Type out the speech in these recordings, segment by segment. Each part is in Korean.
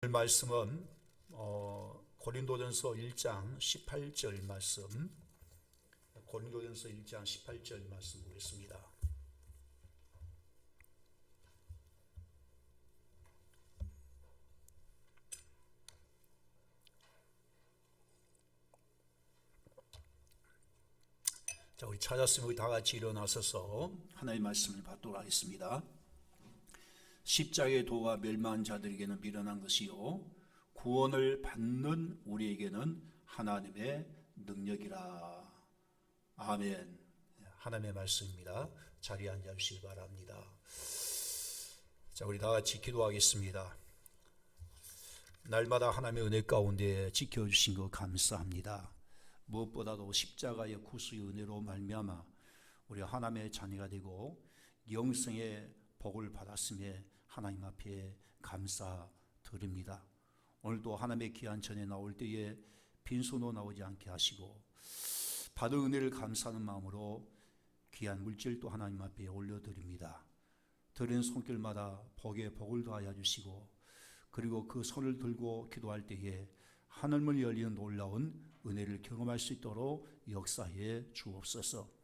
오늘 말씀은 고린도전서 1장 18절 말씀, 고린도전서 1장 18절 말씀 보겠습니다. 자, 우리 찾았으면 우리 다 같이 일어나서서 하나님의 말씀을 받도록 하겠습니다. 십자가의 도가 멸망한 자들에게는 미련한 것이요 구원을 받는 우리에게는 하나님의 능력이라. 아멘. 하나님의 말씀입니다. 자리에 앉아 주시기 바랍니다. 자, 우리 다 같이 기도하겠습니다. 날마다 하나님의 은혜 가운데 지켜주신 것 감사합니다. 무엇보다도 십자가의 구수의 은혜로 말미암아 우리 하나님의 자녀가 되고 영생의 복을 받았음에 하나님 앞에 감사드립니다. 오늘도 하나님의 귀한 전에 나올 때에 빈손으로 나오지 않게 하시고 받은 은혜를 감사하는 마음으로 귀한 물질도 하나님 앞에 올려드립니다. 드리는 손길마다 복에 복을 더하여 주시고 그리고 그 손을 들고 기도할 때에 하늘문이 열리는 놀라운 은혜를 경험할 수 있도록 역사해 주옵소서.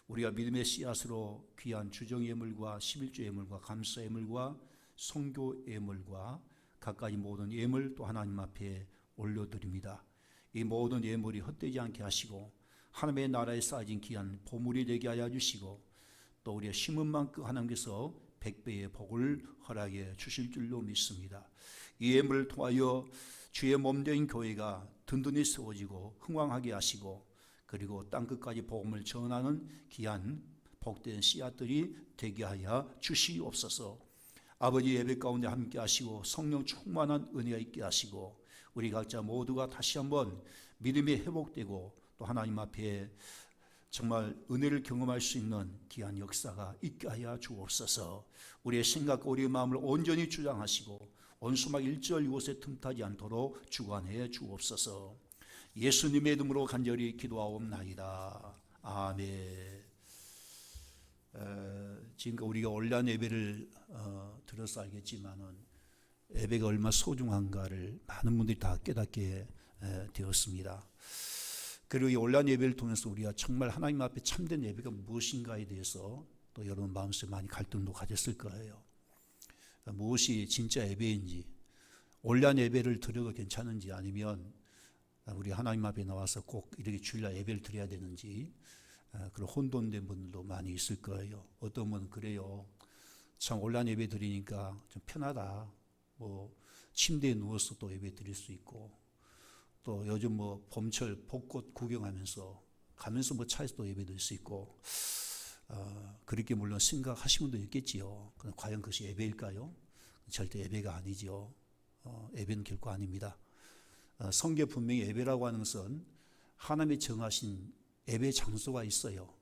우리가 믿음의 씨앗으로 귀한 주정 예물과 11조 예물과 감사 예물과 성교 예물과 각가지 모든 예물 또 하나님 앞에 올려드립니다. 이 모든 예물이 헛되지 않게 하시고 하나님의 나라에 쌓여진 귀한 보물이 되게 하여 주시고 또 우리의 심은 만큼 하나님께서 100배의 복을 허락해 주실 줄로 믿습니다. 이 예물을 통하여 주의 몸된 교회가 든든히 세워지고 흥왕하게 하시고 그리고 땅끝까지 복음을 전하는 귀한 복된 씨앗들이 되게 하여 주시옵소서. 아버지 예배 가운데 함께 하시고 성령 충만한 은혜가 있게 하시고 우리 각자 모두가 다시 한번 믿음이 회복되고 또 하나님 앞에 정말 은혜를 경험할 수 있는 귀한 역사가 있게 하여 주옵소서. 우리의 생각과 우리의 마음을 온전히 주장하시고 원수막 일절 이곳에 틈타지 않도록 주관해 주옵소서. 예수님의 이름으로 간절히 기도하옵나이다. 아멘. 지금까지 우리가 온라인 예배를 들어서 알겠지만은 예배가 얼마나 소중한가를 많은 분들이 다 깨닫게 되었습니다. 그리고 이 온라인 예배를 통해서 우리가 정말 하나님 앞에 참된 예배가 무엇인가에 대해서 또 여러분 마음속에 많이 갈등도 가졌을 거예요. 무엇이 진짜 예배인지, 온라인 예배를 드려도 괜찮은지 아니면 우리 하나님 앞에 나와서 꼭 이렇게 주일날 예배를 드려야 되는지 그런 혼돈된 분들도 많이 있을 거예요. 어떤 분은 그래요. 참 온라인 예배 드리니까 좀 편하다. 뭐 침대에 누워서 또 예배 드릴 수 있고 또 요즘 뭐 봄철 벚꽃 구경하면서 가면서 뭐 차에서 또 예배 드릴 수 있고 그렇게 물론 생각하시는 분도 있겠지요. 과연 그것이 예배일까요? 절대 예배가 아니지요. 예배는 결코 아닙니다. 성경 분명히 예배라고 하는 것은 하나님이 정하신 예배 장소가 있어요.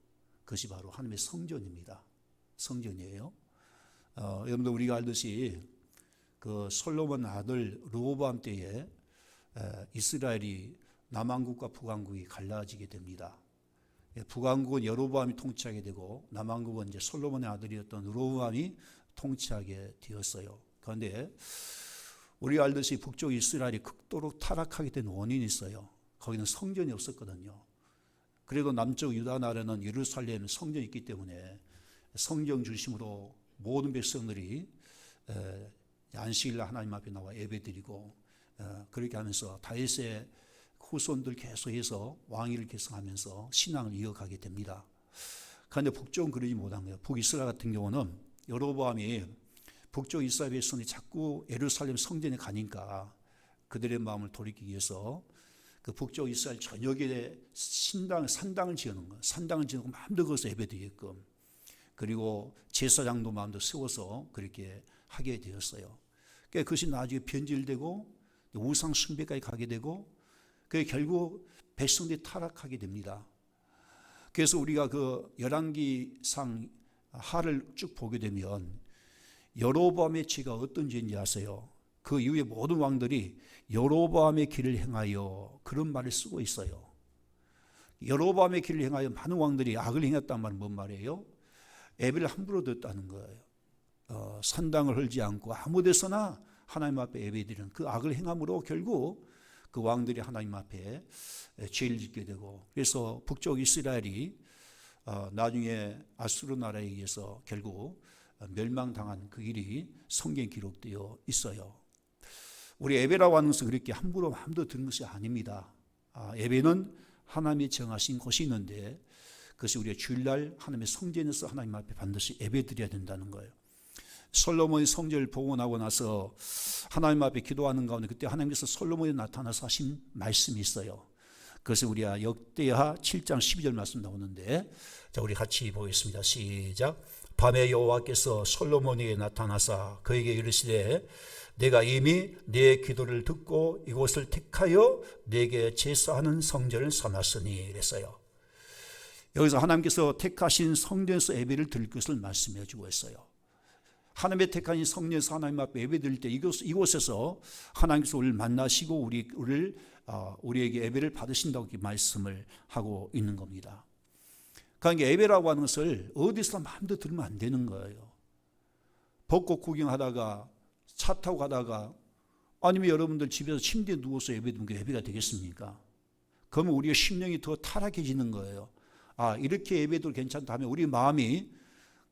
그것이 바로 하나님의 성전입니다. 성전이에요. 여러분들 우리가 알듯이 그 솔로몬 아들 르호보암 때에 이스라엘이 남왕국과 북왕국이 갈라지게 됩니다. 북왕국은 여로보암이 통치하게 되고 남왕국은 이제 솔로몬의 아들이었던 르호보암이 통치하게 되었어요. 그런데 우리가 알듯이 북쪽 이스라엘이 극도로 타락하게 된 원인이 있어요. 거기는 성전이 없었거든요. 그래도 남쪽 유다 나라는 예루살렘 성전이 있기 때문에 성전 중심으로 모든 백성들이 안식일날 하나님 앞에 나와 예배드리고 그렇게 하면서 다윗의 후손들 계속해서 왕위를 계승하면서 신앙을 이어가게 됩니다. 그런데 북쪽은 그러지 못한 거예요. 북이스라엘 같은 경우는 여로보암이 북쪽 이스라엘 백성이 자꾸 예루살렘 성전에 가니까 그들의 마음을 돌이키기 위해서 그 북쪽 이스라엘 전역에 산당을 지어놓은 거예요. 산당을 지어놓고 마음대로 거기서 예배드리게끔. 그리고 제사장도 마음대로 세워서 그렇게 하게 되었어요. 그러니까 그것이 나중에 변질되고 우상 숭배까지 가게 되고 그게 결국 백성들이 타락하게 됩니다. 그래서 우리가 그 열왕기상 하를 쭉 보게 되면 여로보암의 죄가 어떤 죄인지 아세요? 그 이후에 모든 왕들이 여로보암의 길을 행하여 그런 말을 쓰고 있어요. 여로보암의 길을 행하여 많은 왕들이 악을 행했단 말은 뭔 말이에요? 예배를 함부로 듣다는 거예요. 산당을 헐지 않고 아무 데서나 하나님 앞에 예배드리는 그 악을 행함으로 결국 그 왕들이 하나님 앞에 죄를 짓게 되고, 그래서 북쪽 이스라엘이 나중에 아수르 나라에 의해서 결국 멸망당한 그 일이 성경에 기록되어 있어요. 우리 예배라고 하는 것은 그렇게 함부로 마음대로 드는 것이 아닙니다. 예배는 하나님이 정하신 곳이 있는데 그것이 우리가 주일날 하나님의 성전에서 하나님 앞에 반드시 예배드려야 된다는 거예요. 솔로몬이 성전을 복원하고 나서 하나님 앞에 기도하는 가운데 그때 하나님께서 솔로몬이 나타나서 하신 말씀이 있어요. 그것을 우리가 역대하 7장 12절 말씀 나오는데, 자, 우리 같이 보겠습니다. 시작. 밤에 여호와께서 솔로몬에게 나타나사 그에게 이르시되 내가 이미 네 기도를 듣고 이곳을 택하여 내게 제사하는 성전을 삼았으니 이랬어요. 여기서 하나님께서 택하신 성전에서 예배를 드릴 것을 말씀해 주고 있어요. 하나님의 택하신 성전에서 하나님 앞에 예배 드릴 때 이곳에서 하나님께서 우리를 만나시고 우리에게 예배를 받으신다고 이렇게 말씀을 하고 있는 겁니다. 그러니까 예배라고 하는 것을 어디서 마음대로 들으면 안 되는 거예요. 벚꽃 구경하다가 차 타고 가다가 아니면 여러분들 집에서 침대에 누워서 예배 드리는 게 예배가 되겠습니까? 그러면 우리의 심령이 더 타락해지는 거예요. 이렇게 예배도 괜찮다 하면 우리 마음이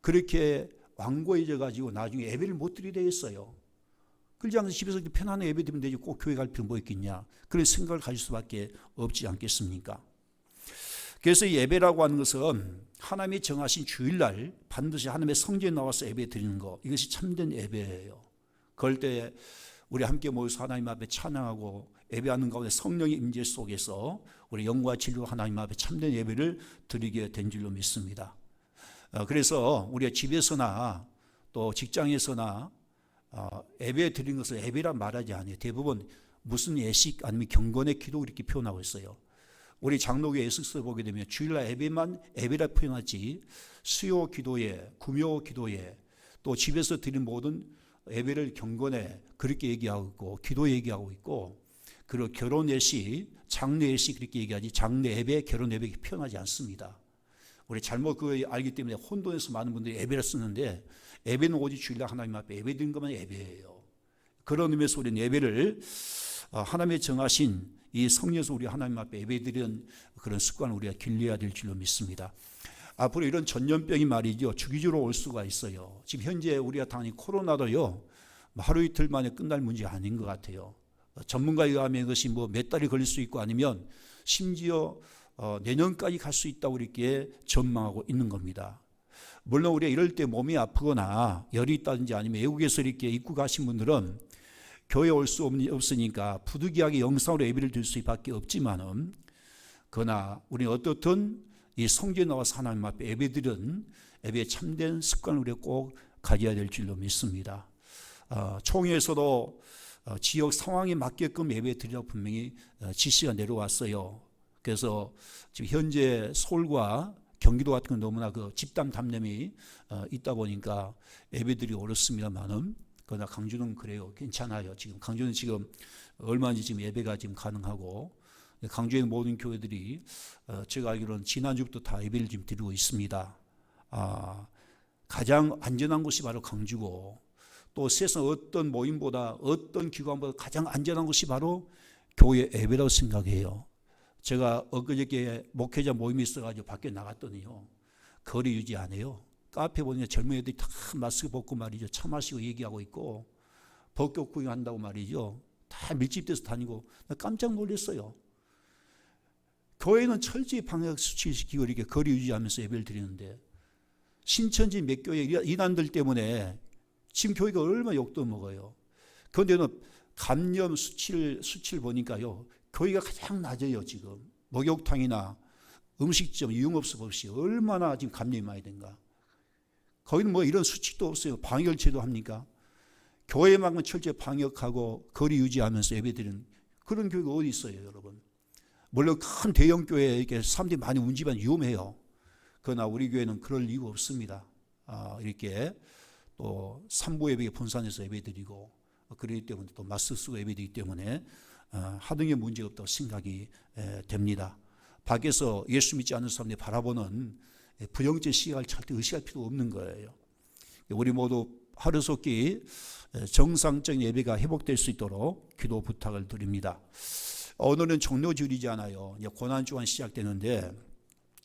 그렇게 완고해져 가지고 나중에 예배를 못 드리게 되겠어요. 그러지 않아서 집에서 편안하게 예배 드리면 되지 꼭 교회 갈 필요 뭐 있겠냐, 그런 생각을 가질 수밖에 없지 않겠습니까? 그래서 이 예배라고 하는 것은 하나님이 정하신 주일날 반드시 하나님의 성전에 나와서 예배 드리는 것, 이것이 참된 예배예요. 그럴 때 우리 함께 모여서 하나님 앞에 찬양하고 예배하는 가운데 성령의 임재 속에서 우리 영과 진리로 하나님 앞에 참된 예배를 드리게 된 줄로 믿습니다. 그래서 우리가 집에서나 또 직장에서나 예배 드리는 것을 예배라 말하지 않아요. 대부분 무슨 예식 아니면 경건의 기도 이렇게 표현하고 있어요. 우리 장로교회 예식서 보게 되면 주일날 예배만 예배라 표현하지 수요 기도회, 금요 기도회, 또 집에서 드리는 모든 예배를 경건에 그렇게 얘기하고 있고 기도 얘기하고 있고, 그리고 결혼 예식, 장례 예식 그렇게 얘기하지 장례 예배, 결혼 예배 표현하지 않습니다. 우리 잘못 그걸 알기 때문에 혼돈해서 많은 분들이 예배를 쓰는데, 예배는 오직 주일날 하나님 앞에 예배 드리는 것만 예배예요. 그런 의미에서 우리는 예배를 하나님의 정하신 이 성령에서 우리 하나님 앞에 예배 드리는 그런 습관을 우리가 길러야 될 줄로 믿습니다. 앞으로 이런 전염병이 말이죠, 주기적으로 올 수가 있어요. 지금 현재 우리가 당연히 코로나도요, 하루 이틀 만에 끝날 문제가 아닌 것 같아요. 전문가에 의하면 이것이 몇 달이 걸릴 수 있고 아니면 심지어 내년까지 갈 수 있다고 이렇게 전망하고 있는 겁니다. 물론 우리가 이럴 때 몸이 아프거나 열이 있다든지 아니면 외국에서 이렇게 입국하신 분들은 교회에 올 수 없으니까 부득이하게 영상으로 예배를 드릴 수밖에 없지만은, 그러나 우리는 어떻든 이 성전에 나와서 하나님 앞에 예배드리는 예배의 참된 습관을 우리가 꼭 가져야 될 줄로 믿습니다. 총회에서도 지역 상황에 맞게끔 예배 드리라고 분명히 지시가 내려왔어요. 그래서 지금 현재 서울과 경기도 같은 건 너무나 그 집단 감염이 있다 보니까 예배들이 어렵습니다만은, 그러나 강주는 그래요. 괜찮아요. 지금 강주는 지금 얼마인지 지금 예배가 지금 가능하고, 강주의 모든 교회들이 제가 알기로는 지난주부터 다 예배를 지금 드리고 있습니다. 가장 안전한 곳이 바로 강주고, 또 세상 어떤 모임보다 어떤 기관보다 가장 안전한 곳이 바로 교회 예배라고 생각해요. 제가 엊그저께 목회자 모임이 있어가지고 밖에 나갔더니요, 거리 유지 안 해요. 카페 보니까 젊은 애들이 다 마스크 벗고 말이죠, 차 마시고 얘기하고 있고 벚꽃 구경한다고 말이죠, 다 밀집돼서 다니고 깜짝 놀랐어요. 교회는 철저히 방역 수칙시키고 이렇게 거리 유지하면서 예배를 드리는데, 신천지 몇 교회 이단들 때문에 지금 교회가 얼마나 욕도 먹어요. 그런데는 감염 수치를 보니까요, 교회가 가장 낮아요. 지금 목욕탕이나 음식점, 유흥업소 없이 얼마나 지금 감염이 많이 된가. 거기는 이런 수칙도 없어요. 방역제도 합니까? 교회만큼 철저히 방역하고 거리 유지하면서 예배드리는 그런 교회가 어디 있어요, 여러분? 물론 큰 대형 교회에 이렇게 사람들이 많이 운집하면 위험해요. 그러나 우리 교회는 그럴 이유가 없습니다. 이렇게 또 삼부 예배에 분산해서 예배드리고, 그렇기 때문에 또 마스크 쓰고 예배드리기 때문에 하등의 문제가 없다고 생각이 됩니다. 밖에서 예수 믿지 않는 사람들이 바라보는 부정적 시각을 절대 의식할 필요 없는 거예요. 우리 모두 하루속히 정상적인 예배가 회복될 수 있도록 기도 부탁을 드립니다. 오늘은 종료주일이잖아요. 이제 고난주간 시작되는데,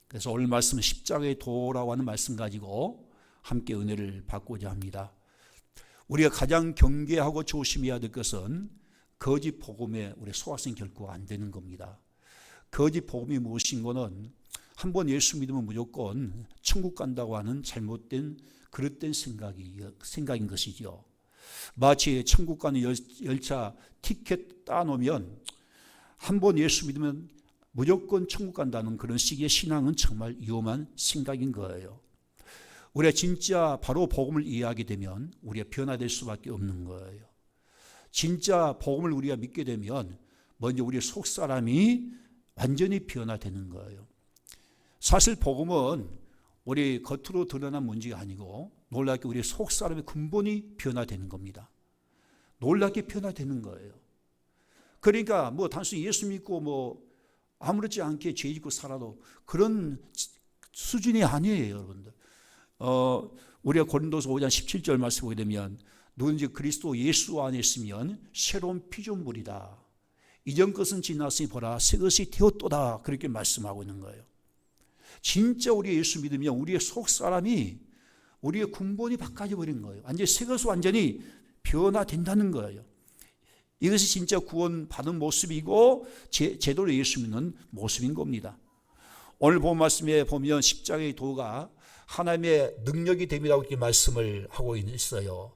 그래서 오늘 말씀은 십자가의 도라고 하는 말씀 가지고 함께 은혜를 받고자 합니다. 우리가 가장 경계하고 조심해야 될 것은 거짓 복음에 우리 속아서는 결코 안 되는 겁니다. 거짓 복음이 무엇인 거는 한번 예수 믿으면 무조건 천국 간다고 하는 잘못된 그릇된 생각인 것이죠. 마치 천국 가는 열차 티켓 따놓으면 한번 예수 믿으면 무조건 천국 간다는 그런 식의 신앙은 정말 위험한 생각인 거예요. 우리가 진짜 바로 복음을 이해하게 되면 우리가 변화될 수밖에 없는 거예요. 진짜 복음을 우리가 믿게 되면 먼저 우리 속 사람이 완전히 변화되는 거예요. 사실 복음은 우리 겉으로 드러난 문제가 아니고 놀랍게 우리 속 사람의 근본이 변화되는 겁니다. 놀랍게 변화되는 거예요. 그러니까 뭐 단순히 예수 믿고 뭐 아무렇지 않게 죄 짓고 살아도 그런 수준이 아니에요, 여러분들. 우리가 고린도서 5장 17절 말씀 보게 되면 누구든지 그리스도 예수 안에 있으면 새로운 피조물이다. 이전 것은 지났으니 보라 새 것이 되었도다. 그렇게 말씀하고 있는 거예요. 진짜 우리 예수 믿으면 우리의 속 사람이 우리의 근본이 바꿔져 버린 거예요. 완전히 새 것으로 완전히 변화된다는 거예요. 이것이 진짜 구원 받은 모습이고 제대로 예수 믿는 모습인 겁니다. 오늘 본 말씀에 보면 십자가의 도가 하나님의 능력이 됨이라고 이렇게 말씀을 하고 있어요.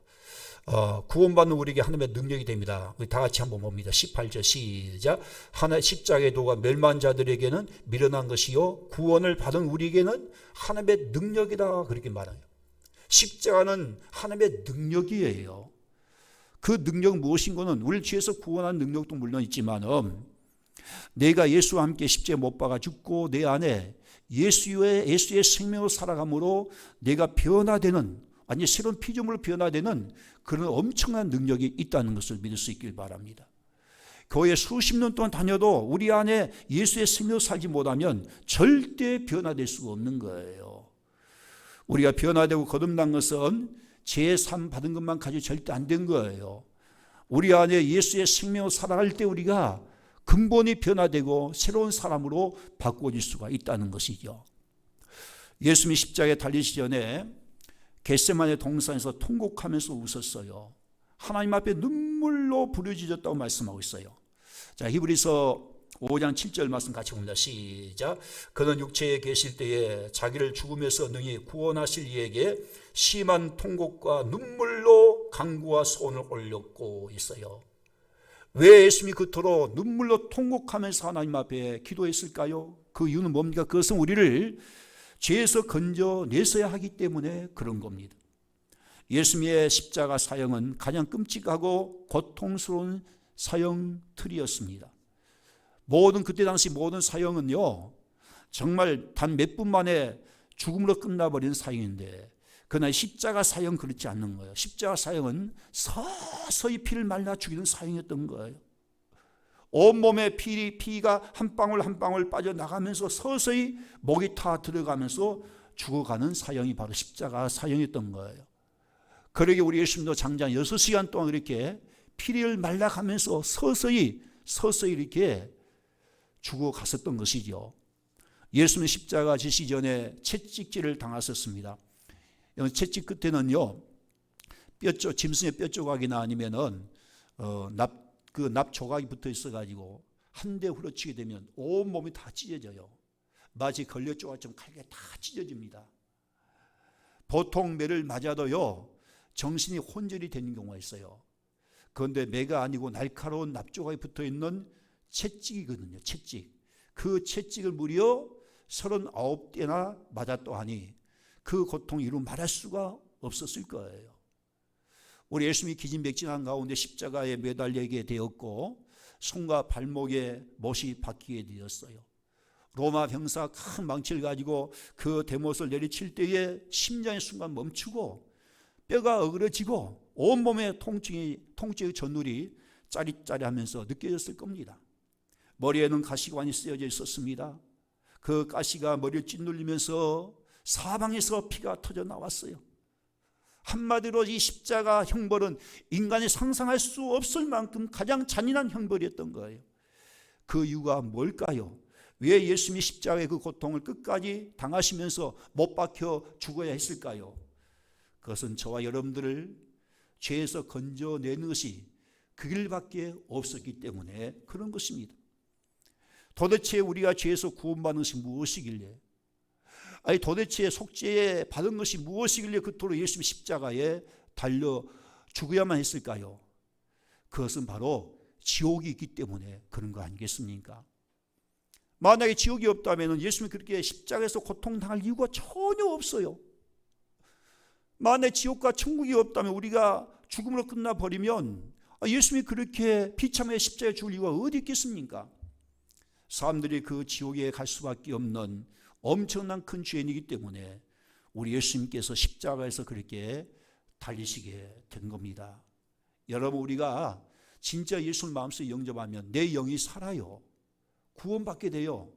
구원받는 우리에게 하나님의 능력이 됩니다. 우리 다 같이 한번 봅니다. 18절 시작. 하나의 십자가의 도가 멸망한 자들에게는 미련한 것이요 구원을 받은 우리에게는 하나님의 능력이다. 그렇게 말해요. 십자가는 하나님의 능력이에요. 그 능력은 무엇인 거는 우리를 죄에서 구원한 능력도 물론 있지만 내가 예수와 함께 십자가에 못 박아 죽고 내 안에 예수의 생명으로 살아감으로 내가 변화되는 완전히 새로운 피조물로 변화되는 그런 엄청난 능력이 있다는 것을 믿을 수 있길 바랍니다. 교회 수십 년 동안 다녀도 우리 안에 예수의 생명으로 살지 못하면 절대 변화될 수가 없는 거예요. 우리가 변화되고 거듭난 것은 제3 받은 것만 가지고 절대 안 된 거예요. 우리 안에 예수의 생명으로 살아갈 때 우리가 근본이 변화되고 새로운 사람으로 바꿔질 수가 있다는 것이죠. 예수님이 십자가에 달리시기 전에 겟세마네 동산에서 통곡하면서 웃었어요. 하나님 앞에 눈물로 부르짖었다고 말씀하고 있어요. 자, 히브리서 5장 7절 말씀 같이 봅니다. 시작. 그는 육체에 계실 때에 자기를 죽음에서 능히 구원하실 이에게 심한 통곡과 눈물로 간구와 소원을 올렸고 있어요. 왜 예수님이 그토록 눈물로 통곡하면서 하나님 앞에 기도했을까요? 그 이유는 뭡니까? 그것은 우리를 죄에서 건져내서야 하기 때문에 그런 겁니다. 예수님의 십자가 사형은 가장 끔찍하고 고통스러운 사형틀이었습니다. 그때 당시 모든 사형은요, 정말 단 몇 분 만에 죽음으로 끝나버린 사형인데, 그러나 십자가 사형 그렇지 않는 거예요. 십자가 사형은 서서히 피를 말라 죽이는 사형이었던 거예요. 온몸에 피가 한 방울 한 방울 빠져나가면서 서서히 목이 타 들어가면서 죽어가는 사형이 바로 십자가 사형이었던 거예요. 그러게 우리 예수님도 장장 6시간 동안 이렇게 피를 말라가면서 서서히 이렇게 죽어갔었던 것이죠. 예수님은 십자가 지시기 전에 채찍질을 당하셨습니다. 채찍 끝에는요, 짐승의 뼈 조각이나 아니면은 납 조각이 붙어 있어가지고 한 대 후려치게 되면 온 몸이 다 찢어져요. 마치 걸려 조각처럼 칼게 다 찢어집니다. 보통 매를 맞아도요, 정신이 혼절이 되는 경우가 있어요. 그런데 매가 아니고 날카로운 납 조각이 붙어 있는 채찍이거든요. 채찍. 그 채찍을 무려 39대나 맞았더하니 그 고통 이루 말할 수가 없었을 거예요. 우리 예수님이 기진맥진한 가운데 십자가에 매달리게 되었고 손과 발목에 못이 박히게 되었어요. 로마 병사 큰 망치를 가지고 그 대못을 내리칠 때에 심장이 순간 멈추고 뼈가 어그러지고 온몸에 통증의 전율이 짜릿짜릿하면서 느껴졌을 겁니다. 머리에는 가시관이 쓰여져 있었습니다. 그 가시가 머리를 짓눌리면서 사방에서 피가 터져 나왔어요. 한마디로 이 십자가 형벌은 인간이 상상할 수 없을 만큼 가장 잔인한 형벌이었던 거예요. 그 이유가 뭘까요? 왜 예수님이 십자가의 그 고통을 끝까지 당하시면서 못 박혀 죽어야 했을까요? 그것은 저와 여러분들을 죄에서 건져내는 것이 그 길밖에 없었기 때문에 그런 것입니다. 도대체 우리가 죄에서 구원받는 것이 무엇이길래, 아니 도대체 속죄에 받은 것이 무엇이길래 그토록 예수님 십자가에 달려 죽어야만 했을까요? 그것은 바로 지옥이 있기 때문에 그런 거 아니겠습니까? 만약에 지옥이 없다면 예수님이 그렇게 십자가에서 고통당할 이유가 전혀 없어요. 만약에 지옥과 천국이 없다면, 우리가 죽음으로 끝나버리면 예수님이 그렇게 비참하게 십자가에 죽을 이유가 어디 있겠습니까? 사람들이 그 지옥에 갈 수밖에 없는 엄청난 큰 죄인이기 때문에 우리 예수님께서 십자가에서 그렇게 달리시게 된 겁니다. 여러분, 우리가 진짜 예수를 마음속에 영접하면 내 영이 살아요. 구원받게 돼요.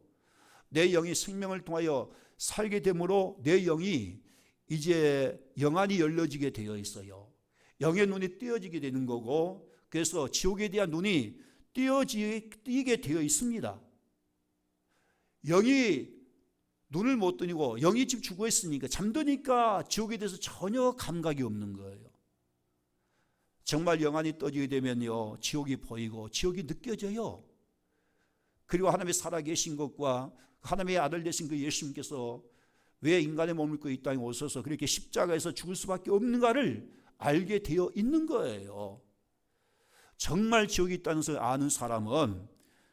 내 영이 생명을 통하여 살게 되므로 내 영이 이제 영안이 열려지게 되어 있어요. 영의 눈이 띄어지게 되는 거고, 그래서 지옥에 대한 눈이 띄게 되어 있습니다. 영이 눈을 못 뜨고 영이 지금 죽어 있으니까, 잠드니까 지옥에 대해서 전혀 감각이 없는 거예요. 정말 영안이 떠지게 되면요, 지옥이 보이고 지옥이 느껴져요. 그리고 하나님의 살아계신 것과 하나님의 아들 되신 그 예수님께서 왜 인간의 몸을 입고 이 땅에 오셔서 그렇게 십자가에서 죽을 수밖에 없는가를 알게 되어 있는 거예요. 정말 지옥이 있다는 것을 아는 사람은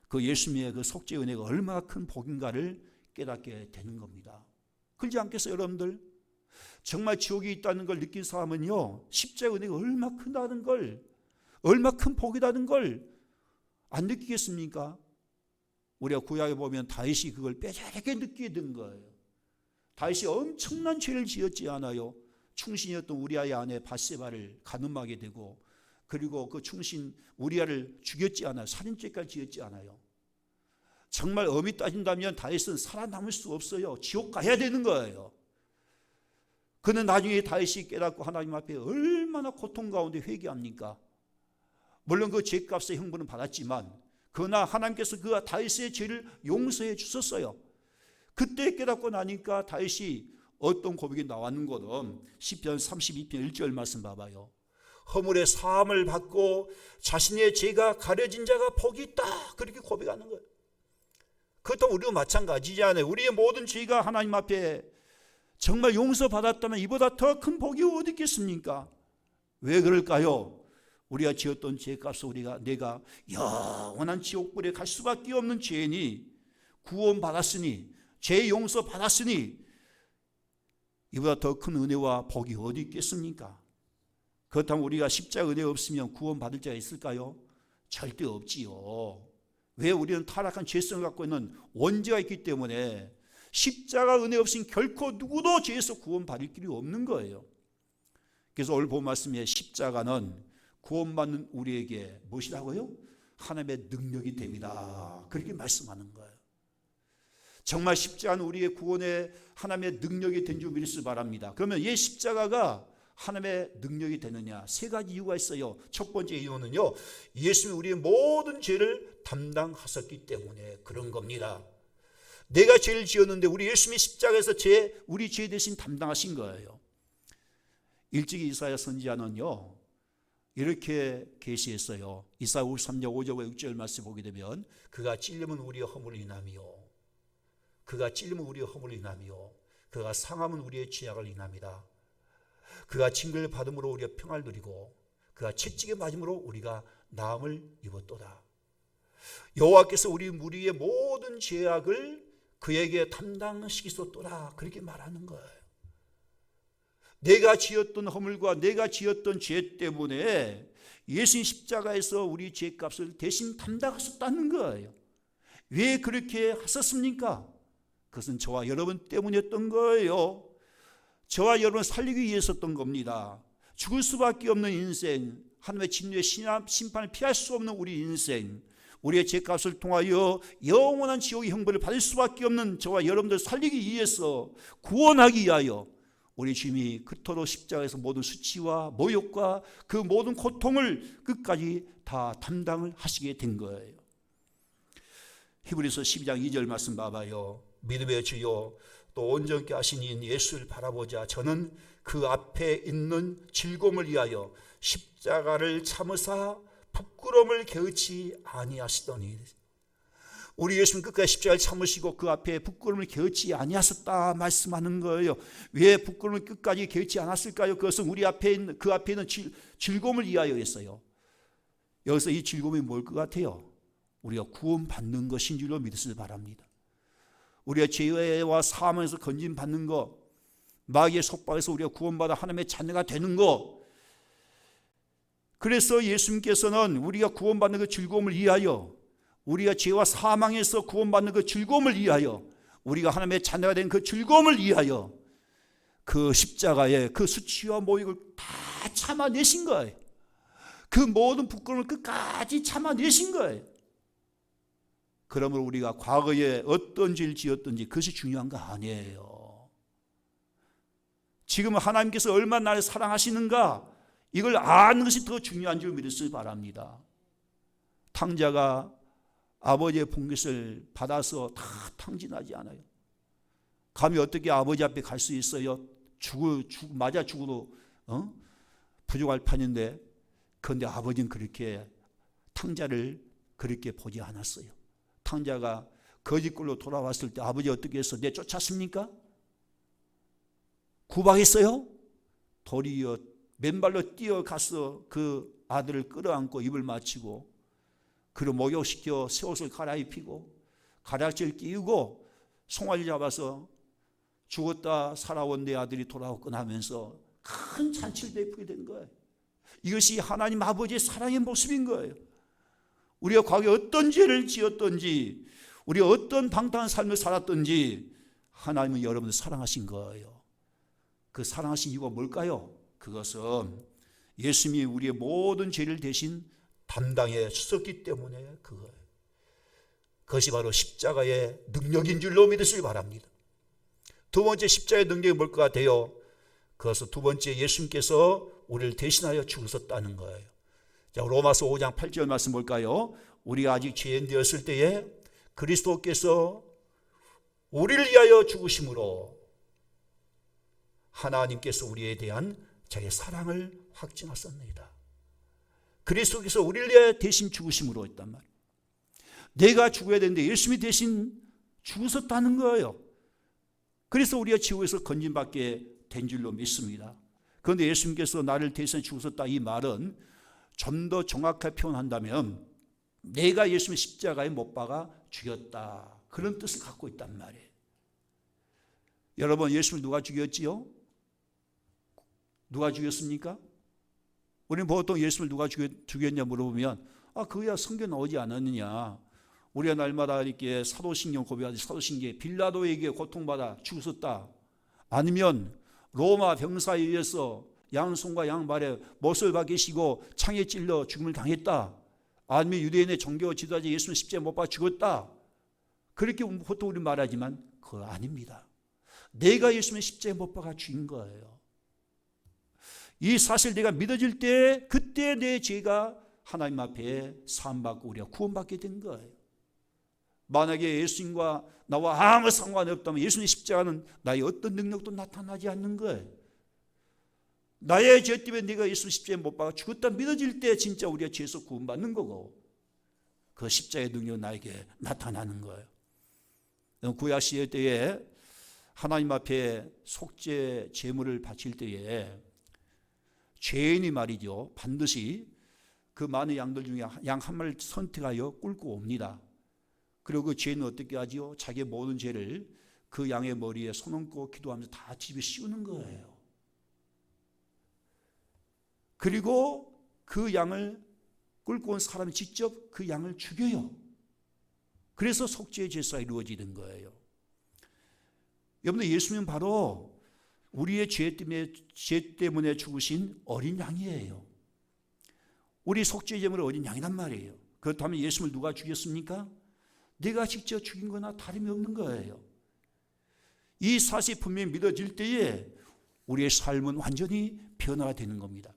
그 예수님의 그 속죄 은혜가 얼마나 큰 복인가를 깨닫게 되는 겁니다. 그렇지 않겠어요, 여러분들? 정말 지옥이 있다는 걸 느낀 사람은요, 십자가 은혜가 얼마나 크다는 걸, 얼마나 큰 복이라는 걸 안 느끼겠습니까? 우리가 구약에 보면 다윗이 그걸 뼈저리게 느끼게 된 거예요. 다윗이 엄청난 죄를 지었지 않아요? 충신이었던 우리아의 아내 밧세바를 가늠하게 되고, 그리고 그 충신 우리아를 죽였지 않아요? 살인죄까지 지었지 않아요? 정말 엄히 따진다면 다윗은 살아남을 수 없어요. 지옥 가야 되는 거예요. 그는 나중에 다윗이 깨닫고 하나님 앞에 얼마나 고통 가운데 회개합니까? 물론 그 죄값의 형벌은 받았지만, 그러나 하나님께서 그 다윗의 죄를 용서해 주셨어요. 그때 깨닫고 나니까 다윗이 어떤 고백이 나왔는 거든 시편 32편 1절 말씀 봐봐요. 허물의 사함을 받고 자신의 죄가 가려진 자가 복이 있다, 그렇게 고백하는 거예요. 그렇다면 우리도 마찬가지잖아요. 우리의 모든 죄가 하나님 앞에 정말 용서받았다면 이보다 더 큰 복이 어디 있겠습니까? 왜 그럴까요? 우리가 지었던 죄값을 내가 영원한 지옥불에 갈 수밖에 없는 죄인이 구원받았으니, 죄 용서받았으니 이보다 더 큰 은혜와 복이 어디 있겠습니까? 그렇다면 우리가 십자가 은혜 없으면 구원받을 자가 있을까요? 절대 없지요. 왜? 우리는 타락한 죄성을 갖고 있는 원죄가 있기 때문에 십자가 은혜 없으면 결코 누구도 죄에서 구원받을 길이 없는 거예요. 그래서 오늘 본 말씀에 십자가는 구원받는 우리에게 무엇이라고요? 하나님의 능력이 됩니다, 그렇게 말씀하는 거예요. 정말 십자가는 우리의 구원에 하나님의 능력이 된 줄 믿으시기 바랍니다. 그러면 이 십자가가 하나님의 능력이 되느냐? 세 가지 이유가 있어요. 첫 번째 이유는요, 예수님이 우리의 모든 죄를 담당하셨기 때문에 그런 겁니다. 내가 죄를 지었는데 우리 예수님이 십자가에서 우리 죄 대신 담당하신 거예요. 일찍이 이사야 선지자는요, 이렇게 계시했어요. 이사야 53장 5절과 6절 말씀 보게 되면, 그가 찔림은 우리의 허물을 인함이요, 그가 찔림은 우리의 허물을 인함이요, 그가 상함은 우리의 죄악을 인함이다. 그가 징계를 받음으로 우리가 평안을 누리고 그가 채찍에 맞음으로 우리가 나음을 입었도다. 여호와께서 우리 무리의 모든 죄악을 그에게 담당시키셨도다, 그렇게 말하는 거예요. 내가 지었던 허물과 내가 지었던 죄 때문에 예수님 십자가에서 우리 죄값을 대신 담당하셨다는 거예요. 왜 그렇게 하셨습니까? 그것은 저와 여러분 때문이었던 거예요. 저와 여러분을 살리기 위해서였던 겁니다. 죽을 수밖에 없는 인생, 하나님의 진노의 심판을 피할 수 없는 우리 인생, 우리의 죄값을 통하여 영원한 지옥의 형벌을 받을 수밖에 없는 저와 여러분들 살리기 위해서, 구원하기 위하여 우리 주님이 그토록 십자가에서 모든 수치와 모욕과 그 모든 고통을 끝까지 다 담당을 하시게 된 거예요. 히브리서 12장 2절 말씀 봐봐요. 믿음의 주요 또 온전케 하신 이인 예수를 바라보자. 저는 그 앞에 있는 즐거움을 위하여 십자가를 참으사 부끄러움을 게으치 아니하시더니. 우리 예수님 끝까지 십자가를 참으시고 그 앞에 부끄러움을 게으치 아니하셨다 말씀하는 거예요. 왜 부끄러움을 끝까지 게으치 않았을까요? 그것은 우리 앞에 있는 그 앞에 있는 즐거움을 위하여 했어요. 여기서 이 즐거움이 뭘 것 같아요? 우리가 구원받는 것인 줄로 믿으시기 바랍니다. 우리가 죄와 사망에서 건진받는 것, 마귀의 속박에서 우리가 구원받아 하나님의 자녀가 되는 것. 그래서 예수님께서는 우리가 구원받는 그 즐거움을 위하여, 우리가 죄와 사망에서 구원받는 그 즐거움을 위하여, 우리가 하나님의 자녀가 된 그 즐거움을 위하여 그 십자가에 그 수치와 모욕을 다 참아내신 거예요. 그 모든 부끄러움을 끝까지 참아내신 거예요. 그러므로 우리가 과거에 어떤 죄를 지었든지 그것이 중요한 거 아니에요. 지금 하나님께서 얼마나 나를 사랑하시는가, 이걸 아는 것이 더 중요한 줄 믿으시기 바랍니다. 탕자가 아버지의 본깃을 받아서 다 탕진하지 않아요. 감히 어떻게 아버지 앞에 갈 수 있어요? 맞아 죽어도 부족할 판인데, 그런데 아버지는 그렇게 탕자를 그렇게 보지 않았어요. 탕자가 거짓골로 돌아왔을 때 아버지 어떻게 했어? 내 쫓았습니까? 구박했어요? 도리어 맨발로 뛰어가서 그 아들을 끌어안고 입을 맞추고 그를 목욕시켜 새 옷을 갈아입히고 가락지를 끼우고 송아지 잡아서 죽었다 살아온 내 아들이 돌아왔구나 하면서 큰 잔치를 베푸게 된 거예요. 이것이 하나님 아버지의 사랑의 모습인 거예요. 우리가 과거에 어떤 죄를 지었든지, 우리가 어떤 방탕한 삶을 살았든지 하나님은 여러분을 사랑하신 거예요. 그 사랑하신 이유가 뭘까요? 그것은 예수님이 우리의 모든 죄를 대신 담당해 주셨기 때문에 그거예요. 그것이 바로 십자가의 능력인 줄로 믿으시기 바랍니다. 두 번째 십자가의 능력이 뭘 것 같아요? 그것은 두 번째 예수님께서 우리를 대신하여 죽으셨다는 거예요. 자, 로마서 5장 8절 말씀 볼까요? 우리가 아직 죄인 되었을 때에 그리스도께서 우리를 위하여 죽으심으로 하나님께서 우리에 대한 자기의 사랑을 확증하셨습니다. 그리스도께서 우리를 위하여 대신 죽으심으로 했단 말이에요. 내가 죽어야 되는데 예수님이 대신 죽으셨다는 거예요. 그래서 우리가 지옥에서 건진받게 된 줄로 믿습니다. 그런데 예수님께서 나를 대신 죽으셨다, 이 말은 좀 더 정확하게 표현한다면 내가 예수님의 십자가에 못 박아 죽였다, 그런 뜻을 갖고 있단 말이에요. 여러분, 예수님을 누가 죽였지요? 누가 죽였습니까? 우리는 보통 예수님을 누가 죽였냐 물어보면 그야 성경 나오지 않았느냐, 우리가 날마다 이렇게 사도신경 고백하듯이 사도신경에 빌라도에게 고통받아 죽었다, 아니면 로마 병사에 의해서 양손과 양발에 못을 박이시고 창에 찔러 죽음을 당했다, 아니면 유대인의 종교 지도자 예수는 십자가에 못 박아 죽었다, 그렇게 보통 우리 말하지만 그거 아닙니다. 내가 예수님의 십자가에 못 박아 죽인 거예요. 이 사실 내가 믿어질 때 그때 내 죄가 하나님 앞에 사함받고 우리가 구원받게 된 거예요. 만약에 예수님과 나와 아무 상관이 없다면 예수님의 십자가는 나의 어떤 능력도 나타나지 않는 거예요. 나의 죄 때문에 내가 예수 십자가에 못 박아 죽었다 믿어질 때 진짜 우리가 죄에서 구원받는 거고, 그 십자가의 능력이 나에게 나타나는 거예요. 구약 시대 때에 하나님 앞에 속죄 제물을 바칠 때에 죄인이 말이죠, 반드시 그 많은 양들 중에 양 한 마리를 선택하여 꿇고 옵니다. 그리고 그 죄인은 어떻게 하지요? 자기의 모든 죄를 그 양의 머리에 손 얹고 기도하면서 다 집에 씌우는 거예요. 그리고 그 양을 끌고 온 사람이 직접 그 양을 죽여요. 그래서 속죄의 제사가 이루어지는 거예요. 여러분들, 예수님은 바로 우리의 죄 때문에 죽으신 어린 양이에요. 우리 속죄 제물은 어린 양이란 말이에요. 그렇다면 예수님을 누가 죽였습니까? 내가 직접 죽인 거나 다름이 없는 거예요. 이 사실이 분명히 믿어질 때에 우리의 삶은 완전히 변화가 되는 겁니다.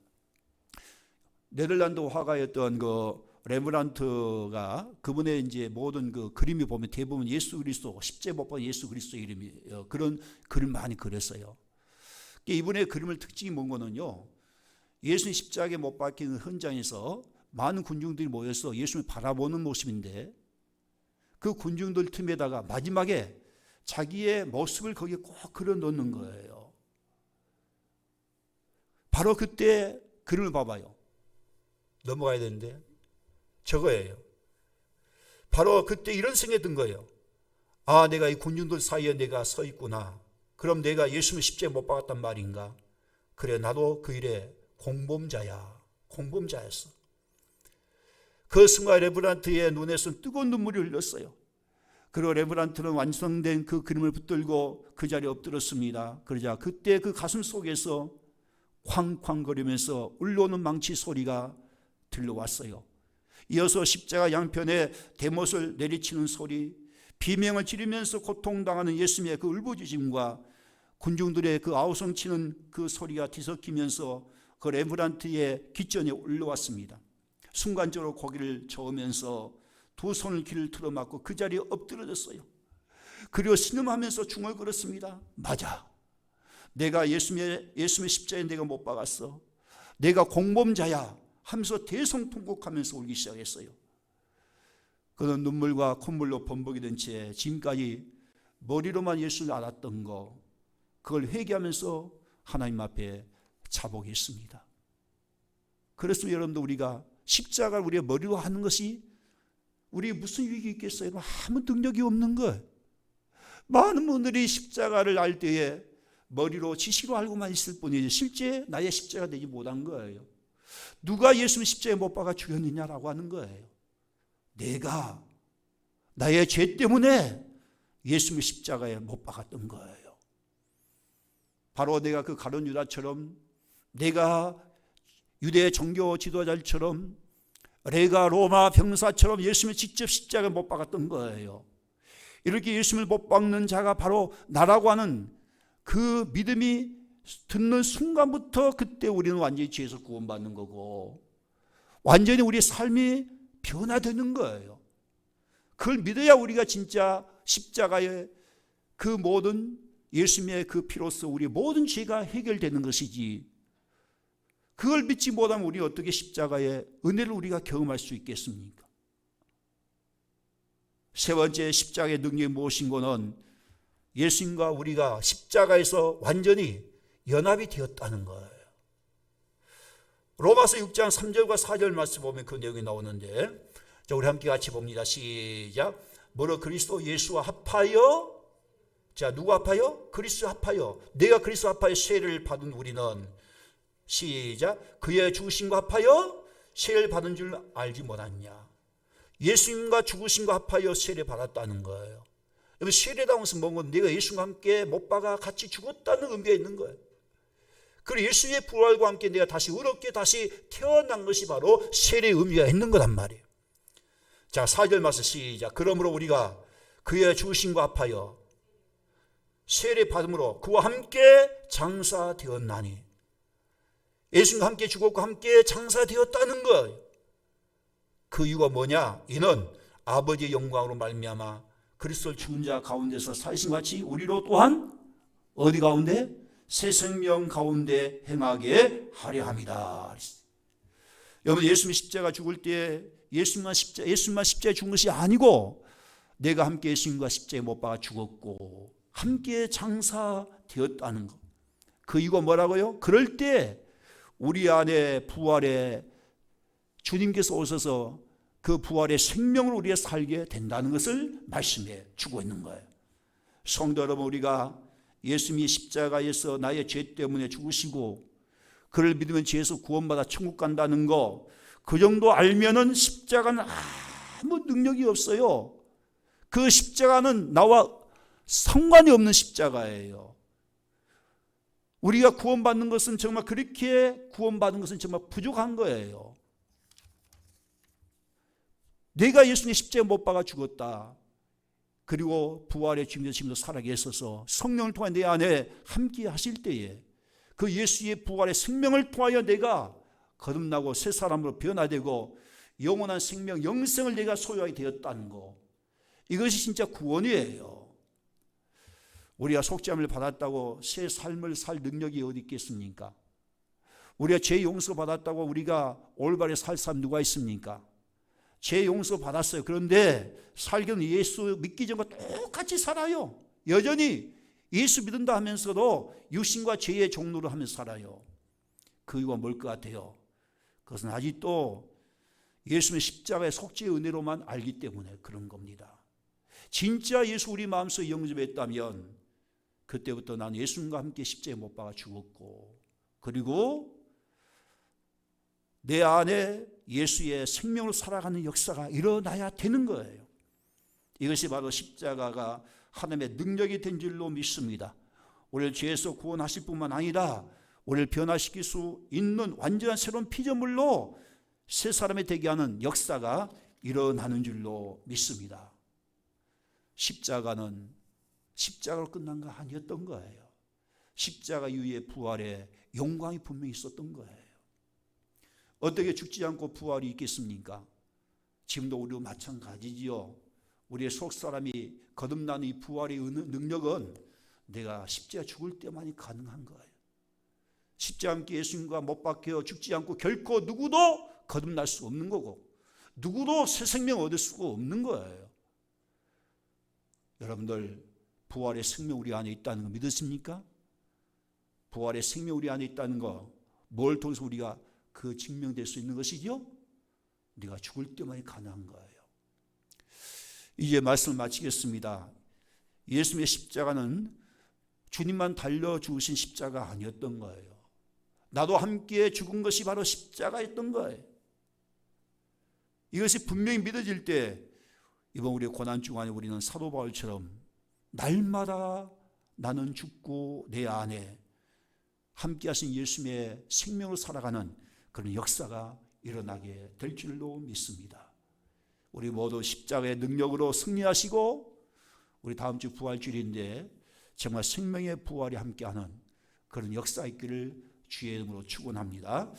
네덜란드 화가였던 그 레브란트가 그분의 이제 모든 그 그림이 보면 대부분 예수 그리스도, 십자가에 못 박힌 예수 그리스도 이름이 그런 그림 많이 그렸어요. 이분의 그림을 특징이 뭔 거는요, 예수님 십자가에 못 박힌 현장에서 많은 군중들이 모여서 예수님을 바라보는 모습인데, 그 군중들 틈에다가 마지막에 자기의 모습을 거기에 꼭 그려 놓는 거예요. 바로 그때 그림을 봐봐요. 넘어가야 되는데 저거예요. 바로 그때 이런 생각이 든 거예요. 아, 내가 이 군중들 사이에 내가 서 있구나. 그럼 내가 예수님 십자가에 못 박았단 말인가? 그래, 나도 그 일에 공범자야. 공범자였어. 그 순간 레브란트의 눈에서는 뜨거운 눈물이 흘렀어요. 그리고 레브란트는 완성된 그 그림을 붙들고 그 자리에 엎드렸습니다. 그러자 그때 그 가슴 속에서 쾅쾅거리면서 울려오는 망치 소리가 들려왔어요. 이어서 십자가 양편에 대못을 내리치는 소리, 비명을 지르면서 고통당하는 예수님의 그 울부짖음과 군중들의 그 아우성치는 그 소리가 뒤섞이면서 그 레브란트의 귓전에 올라왔습니다. 순간적으로 고개를 저으면서 두 손을 귀를 틀어막고 그 자리에 엎드려졌어요. 그리고 신음하면서 중얼거렸습니다. 맞아, 내가 예수님의 십자가에 내가 못 박았어. 내가 공범자야 하면서 대성통곡하면서 울기 시작했어요. 그는 눈물과 콧물로 범벅이 된 채 지금까지 머리로만 예수를 알았던 거, 그걸 회개하면서 하나님 앞에 자복했습니다. 그래서 여러분들, 우리가 십자가를 우리의 머리로 하는 것이 우리에 무슨 유익이 있겠어요? 아무 능력이 없는 거예요. 많은 분들이 십자가를 알 때에 머리로 지시로 알고만 있을 뿐이지 실제 나의 십자가 되지 못한 거예요. 누가 예수님 십자가에 못 박아 죽였느냐라고 하는 거예요. 내가 나의 죄 때문에 예수님 십자가에 못 박았던 거예요. 바로 내가 그 가룟 유다처럼, 내가 유대 종교 지도자들처럼, 내가 로마 병사처럼 예수님을 직접 십자가에 못 박았던 거예요. 이렇게 예수님을 못 박는 자가 바로 나라고 하는 그 믿음이 듣는 순간부터 그때 우리는 완전히 죄에서 구원받는 거고 완전히 우리의 삶이 변화되는 거예요. 그걸 믿어야 우리가 진짜 십자가의 그 모든 예수님의 그 피로써 우리의 모든 죄가 해결되는 것이지, 그걸 믿지 못하면 우리 어떻게 십자가의 은혜를 우리가 경험할 수 있겠습니까? 세 번째 십자가의 능력이 무엇인 거는 예수님과 우리가 십자가에서 완전히 연합이 되었다는 거예요. 로마서 6장 3절과 4절 말씀 보면 그 내용이 나오는데, 자, 우리 함께 같이 봅니다. 시작. 뭐로 그리스도 예수와 합하여, 자, 누구 합하여? 그리스도 합하여. 내가 그리스도 합하여 세례를 받은 우리는, 시작, 그의 죽으심과 합하여 세례를 받은 줄 알지 못하느냐. 예수님과 죽으심과 합하여 세례 받았다는 거예요. 여러분, 세례라는 것은 뭔가 내가 예수님과 함께 못 박아 같이 죽었다는 의미가 있는 거예요. 그리고 예수의 부활과 함께 내가 다시 의롭게 다시 태어난 것이 바로 세례의 의미가 있는 거란 말이에요. 자, 4절 말씀 시작. 그러므로 우리가 그의 죽으심과 합하여 세례 받음으로 그와 함께 장사되었나니, 예수님과 함께 죽었고 함께 장사되었다는 거예요. 그 이유가 뭐냐? 이는 아버지의 영광으로 말미암아 그리스도를 죽은 자 가운데서 살신 같이 우리로 또한 어디 가운데? 새 생명 가운데 행하게 하려 함이다. 여러분, 예수님이 십자가 죽을 때 예수님만 십자가에 죽은 것이 아니고 내가 함께 예수님과 십자가에 못 박아 죽었고 함께 장사되었다는 것. 그 이유가 뭐라고요? 그럴 때 우리 안에 부활의 주님께서 오셔서 그 부활의 생명을 우리가 살게 된다는 것을 말씀해 주고 있는 거예요. 성도 여러분, 우리가 예수님이 십자가에서 나의 죄 때문에 죽으시고 그를 믿으면 죄에서 구원받아 천국 간다는 거, 그 정도 알면은 십자가는 아무 능력이 없어요. 그 십자가는 나와 상관이 없는 십자가예요. 우리가 구원받는 것은 정말 그렇게 구원받는 것은 정말 부족한 거예요. 내가 예수님 십자가에 못 박아 죽었다. 그리고 부활의 주님께서 살아계셔서 성령을 통해 내 안에 함께 하실 때에 그 예수의 부활의 생명을 통하여 내가 거듭나고 새 사람으로 변화되고 영원한 생명, 영생을 내가 소유하게 되었다는 거, 이것이 진짜 구원이에요. 우리가 속죄함을 받았다고 새 삶을 살 능력이 어디 있겠습니까? 우리가 죄 용서 받았다고 우리가 올바르게 살 사람 누가 있습니까? 죄 용서 받았어요. 그런데 살기는 예수 믿기 전과 똑같이 살아요. 여전히 예수 믿는다 하면서도 육신과 죄의 종로를 하면서 살아요. 그 이유가 뭘 것 같아요? 그것은 아직도 예수님의 십자가의 속죄의 은혜로만 알기 때문에 그런 겁니다. 진짜 예수 우리 마음속에 영접했다면 그때부터 난 예수님과 함께 십자가에 못 박아 죽었고, 그리고 내 안에 예수의 생명을 살아가는 역사가 일어나야 되는 거예요. 이것이 바로 십자가가 하나님의 능력이 된 줄로 믿습니다. 우리를 죄에서 구원하실 뿐만 아니라 우리를 변화시킬 수 있는 완전한 새로운 피조물로 새 사람이 되게 하는 역사가 일어나는 줄로 믿습니다. 십자가는 십자가로 끝난 거 아니었던 거예요. 십자가 이후의 부활에 영광이 분명히 있었던 거예요. 어떻게 죽지 않고 부활이 있겠습니까? 지금도 우리도 마찬가지지요. 우리의 속사람이 거듭나는 이 부활의 능력은 내가 십자가 죽을 때만이 가능한 거예요. 십자가 함께 예수님과 못 박혀 죽지 않고 결코 누구도 거듭날 수 없는 거고, 누구도 새 생명 얻을 수가 없는 거예요. 여러분들, 부활의 생명 우리 안에 있다는 거 믿으십니까? 부활의 생명 우리 안에 있다는 거, 뭘 통해서 우리가 그 증명될 수 있는 것이죠? 네가 죽을 때만이 가능한 거예요. 이제 말씀을 마치겠습니다. 예수님의 십자가는 주님만 달려 죽으신 십자가 아니었던 거예요. 나도 함께 죽은 것이 바로 십자가였던 거예요. 이것이 분명히 믿어질 때 이번 우리의 고난중 안에 우리는 사도 바울처럼 날마다 나는 죽고 내 안에 함께 하신 예수님의 생명을 살아가는 그런 역사가 일어나게 될 줄로 믿습니다. 우리 모두 십자가의 능력으로 승리하시고, 우리 다음 주 부활주일인데 정말 생명의 부활이 함께하는 그런 역사 있기를 주의 이름으로 축원합니다.